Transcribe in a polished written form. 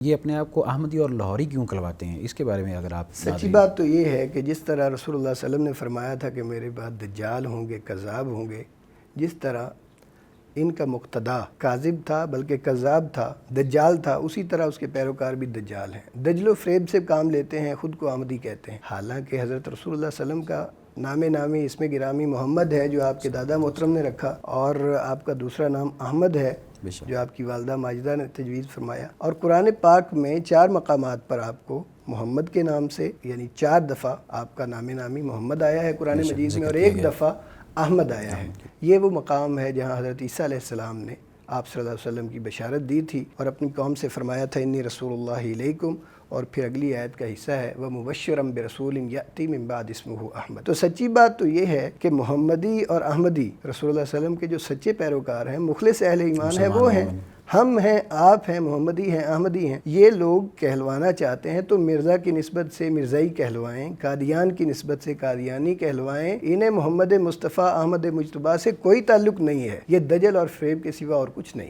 یہ اپنے آپ کو احمدی اور لاہوری کیوں کہلواتے ہیں؟ اس کے بارے میں اگر آپ سچی بات تو یہ ہے کہ جس طرح رسول اللہ صلی اللہ علیہ وسلم نے فرمایا تھا کہ میرے بعد دجال ہوں گے، کذاب ہوں گے، جس طرح ان کا مقتدا کاذب تھا بلکہ کذاب تھا، دجال تھا، اسی طرح اس کے پیروکار بھی دجال ہیں۔ دجل و فریب سے کام لیتے ہیں، خود کو احمدی کہتے ہیں، حالانکہ حضرت رسول اللہ صلی اللہ علیہ وسلم کا نامی اسم گرامی محمد ہے جو آپ کے دادا محترم نے رکھا، اور آپ کا دوسرا نام احمد ہے جو آپ کی والدہ ماجدہ نے تجویز فرمایا، اور قرآن پاک میں 4 مقامات پر آپ کو محمد کے نام سے، یعنی 4 دفعہ آپ کا نامی محمد آیا ہے قرآن مجید میں، اور 1 دفعہ احمد آیا ہے۔ یہ وہ مقام ہے جہاں حضرت عیسیٰ علیہ السلام نے آپ صلی اللہ علیہ وسلم کی بشارت دی تھی اور اپنی قوم سے فرمایا تھا انی رسول اللہ علیکم، اور پھر اگلی آیت کا حصہ ہے وَمُبَشِّرًا بِرَسُولٍ يَأْتِي مِن بَعْدِ اسْمُهُ احمد۔ تو سچی بات تو یہ ہے کہ محمدی اور احمدی رسول اللہ صلی اللہ علیہ وسلم کے جو سچے پیروکار ہیں، مخلص اہل ایمان ہیں، وہ ہیں، ہم ہیں، آپ ہیں، محمدی ہیں، احمدی ہیں۔ یہ لوگ کہلوانا چاہتے ہیں تو مرزا کی نسبت سے مرزائی کہلوائیں، قادیان کی نسبت سے قادیانی کہلوائیں، انہیں محمد مصطفیٰ احمد مجتبیٰ سے کوئی تعلق نہیں ہے۔ یہ دجل اور فریب کے سوا اور کچھ نہیں۔